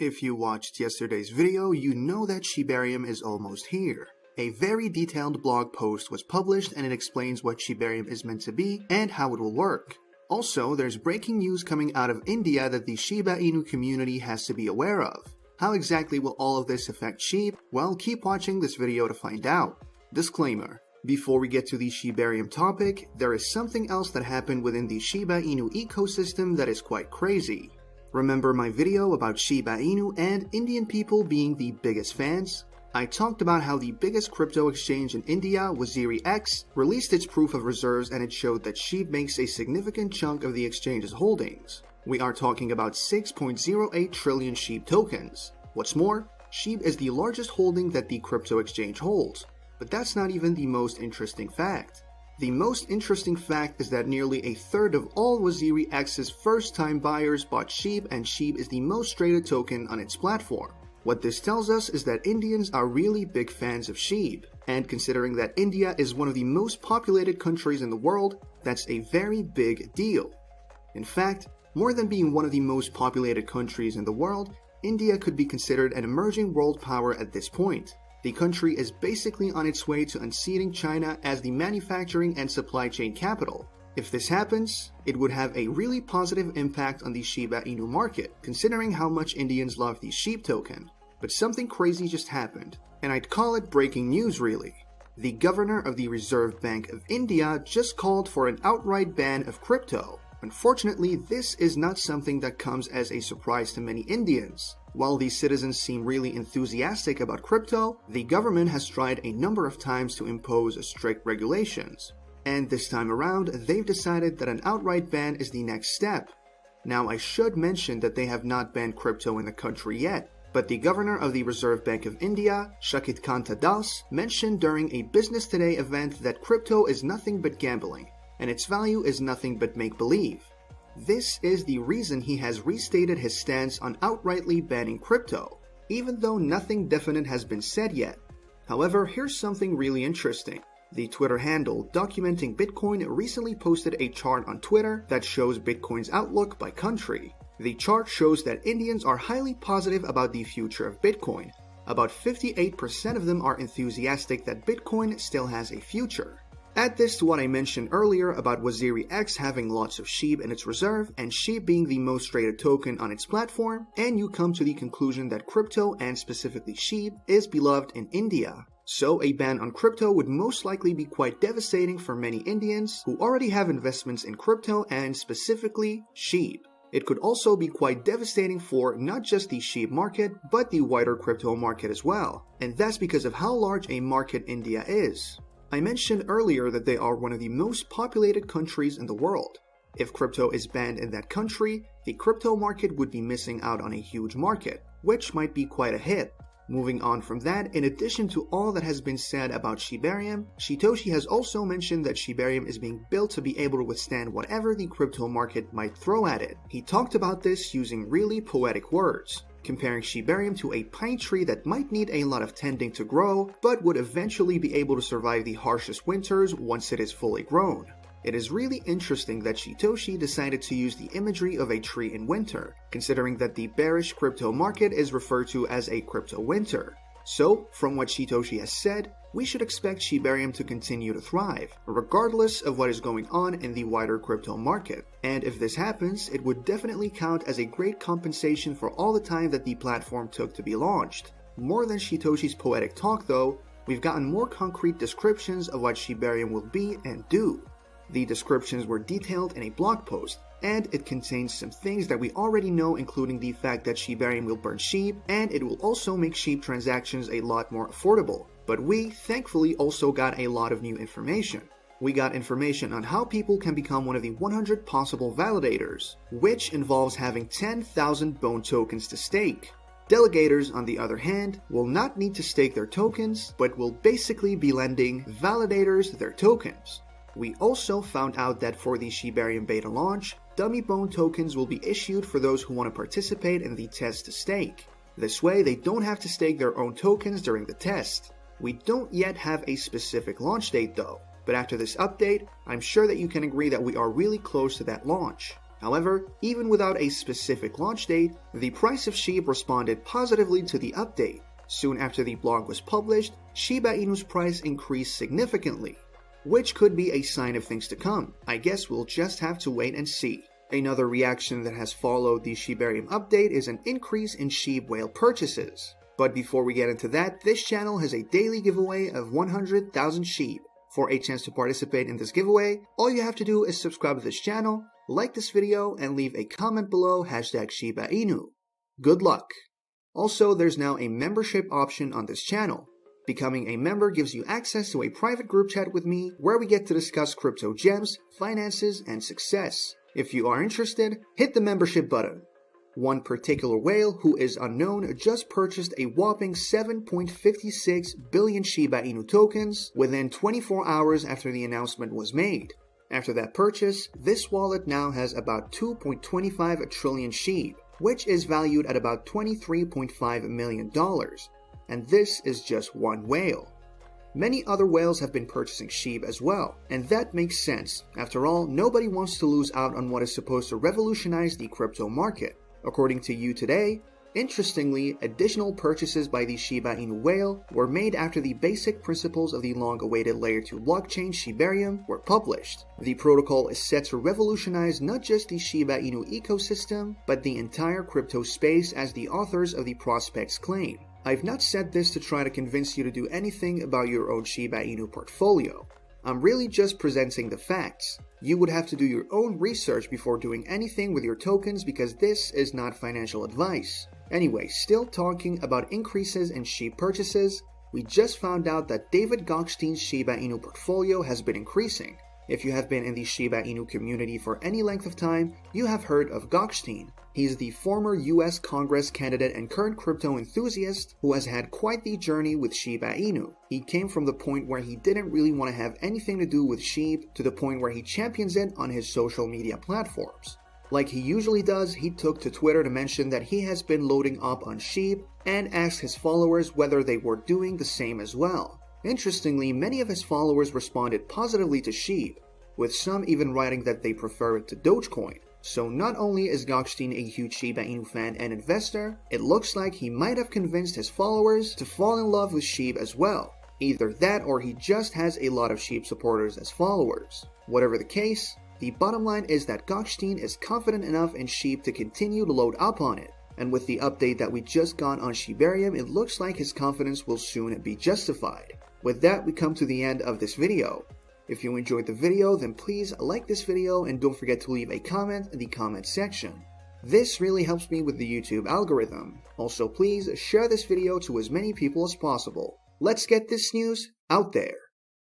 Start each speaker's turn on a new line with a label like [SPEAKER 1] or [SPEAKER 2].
[SPEAKER 1] If you watched yesterday's video, you know that Shibarium is almost here. A very detailed blog post was published and it explains what Shibarium is meant to be and how it will work. Also, there's breaking news coming out of India that the Shiba Inu community has to be aware of. How exactly will all of this affect Shib? Well, keep watching this video to find out. Disclaimer: before we get to the Shibarium topic, there is something else that happened within the Shiba Inu ecosystem that is quite crazy. Remember my video about Shiba Inu and Indian people being the biggest fans? I talked about how the biggest crypto exchange in India, WaziriX, released its proof of reserves and it showed that Shib makes a significant chunk of the exchange's holdings. We are talking about 6.08 trillion Shib tokens. What's more, Shib is the largest holding that the crypto exchange holds. But that's not even the most interesting fact. The most interesting fact is that nearly a third of all WaziriX's first-time buyers bought Shib, and Shib is the most traded token on its platform. What this tells us is that Indians are really big fans of Shib, and considering that India is one of the most populated countries in the world, that's a very big deal. In fact, more than being one of the most populated countries in the world, India could be considered an emerging world power at this point. The country is basically on its way to unseating China as the manufacturing and supply chain capital. If this happens, it would have a really positive impact on the Shiba Inu market, considering how much Indians love the Shib token. But something crazy just happened, and I'd call it breaking news really. The governor of the Reserve Bank of India just called for an outright ban of crypto. Unfortunately, this is not something that comes as a surprise to many Indians. While these citizens seem really enthusiastic about crypto, the government has tried a number of times to impose strict regulations. And this time around, they've decided that an outright ban is the next step. Now, I should mention that they have not banned crypto in the country yet, but the governor of the Reserve Bank of India, Shaktikanta Das, mentioned during a Business Today event that crypto is nothing but gambling, and its value is nothing but make-believe. This is the reason he has restated his stance on outrightly banning crypto, even though nothing definite has been said yet. However, here's something really interesting. The Twitter handle Documenting Bitcoin recently posted a chart on Twitter that shows Bitcoin's outlook by country. The chart shows that Indians are highly positive about the future of Bitcoin. About 58% of them are enthusiastic that Bitcoin still has a future. Add this to what I mentioned earlier about WaziriX having lots of Shib in its reserve and Shib being the most traded token on its platform, and you come to the conclusion that crypto, and specifically Shib, is beloved in India. So a ban on crypto would most likely be quite devastating for many Indians who already have investments in crypto and specifically Shib. It could also be quite devastating for not just the Shib market, but the wider crypto market as well. And that's because of how large a market India is. I mentioned earlier that they are one of the most populated countries in the world. If crypto is banned in that country, the crypto market would be missing out on a huge market, which might be quite a hit. Moving on from that, in addition to all that has been said about Shibarium, Shitoshi has also mentioned that Shibarium is being built to be able to withstand whatever the crypto market might throw at it. He talked about this using really poetic words, comparing Shibarium to a pine tree that might need a lot of tending to grow, but would eventually be able to survive the harshest winters once it is fully grown. It is really interesting that Shitoshi decided to use the imagery of a tree in winter, considering that the bearish crypto market is referred to as a crypto winter. So, from what Shitoshi has said, we should expect Shibarium to continue to thrive, regardless of what is going on in the wider crypto market. And if this happens, it would definitely count as a great compensation for all the time that the platform took to be launched. More than Shitoshi's poetic talk though, we've gotten more concrete descriptions of what Shibarium will be and do. The descriptions were detailed in a blog post, and it contains some things that we already know, including the fact that Shibarium will burn Shib, and it will also make Shib transactions a lot more affordable. But we, thankfully, also got a lot of new information. We got information on how people can become one of the 100 possible validators, which involves having 10,000 bone tokens to stake. Delegators, on the other hand, will not need to stake their tokens, but will basically be lending validators their tokens. We also found out that for the Shibarium beta launch, dummy bone tokens will be issued for those who want to participate in the test to stake. This way, they don't have to stake their own tokens during the test. We don't yet have a specific launch date though, but after this update, I'm sure that you can agree that we are really close to that launch. However, even without a specific launch date, the price of SHIB responded positively to the update. Soon after the blog was published, Shiba Inu's price increased significantly, which could be a sign of things to come. I guess we'll just have to wait and see. Another reaction that has followed the Shibarium update is an increase in SHIB whale purchases. But before we get into that, this channel has a daily giveaway of 100,000 SHIB. For a chance to participate in this giveaway, all you have to do is subscribe to this channel, like this video, and leave a comment below #ShibaInu. Good luck! Also, there's now a membership option on this channel. Becoming a member gives you access to a private group chat with me where we get to discuss crypto gems, finances, and success. If you are interested, hit the membership button. One particular whale, who is unknown, just purchased a whopping 7.56 billion Shiba Inu tokens within 24 hours after the announcement was made. After that purchase, this wallet now has about 2.25 trillion SHIB, which is valued at about $23.5 million. And this is just one whale. Many other whales have been purchasing SHIB as well, and that makes sense. After all, nobody wants to lose out on what is supposed to revolutionize the crypto market. According to You Today, interestingly, additional purchases by the Shiba Inu whale were made after the basic principles of the long-awaited Layer 2 blockchain Shibarium were published. The protocol is set to revolutionize not just the Shiba Inu ecosystem, but the entire crypto space, as the authors of the prospects claim. I've not said this to try to convince you to do anything about your own Shiba Inu portfolio. I'm really just presenting the facts. You would have to do your own research before doing anything with your tokens, because this is not financial advice. Anyway, still talking about increases in SHIB purchases, we just found out that David Gokhstein's Shiba Inu portfolio has been increasing. If you have been in the Shiba Inu community for any length of time, you have heard of Gokhstein. He's the former US Congress candidate and current crypto enthusiast who has had quite the journey with Shiba Inu. He came from the point where he didn't really want to have anything to do with SHIB to the point where he champions it on his social media platforms. Like he usually does, he took to Twitter to mention that he has been loading up on SHIB and asked his followers whether they were doing the same as well. Interestingly, many of his followers responded positively to SHIB, with some even writing that they prefer it to Dogecoin. So not only is Gokhstein a huge Shiba Inu fan and investor, it looks like he might have convinced his followers to fall in love with SHIB as well. Either that, or he just has a lot of SHIB supporters as followers. Whatever the case, the bottom line is that Gokhstein is confident enough in SHIB to continue to load up on it. And with the update that we just got on Shibarium, it looks like his confidence will soon be justified. With that, we come to the end of this video. If you enjoyed the video, then please like this video and don't forget to leave a comment in the comment section. This really helps me with the YouTube algorithm. Also, please share this video to as many people as possible. Let's get this news out there.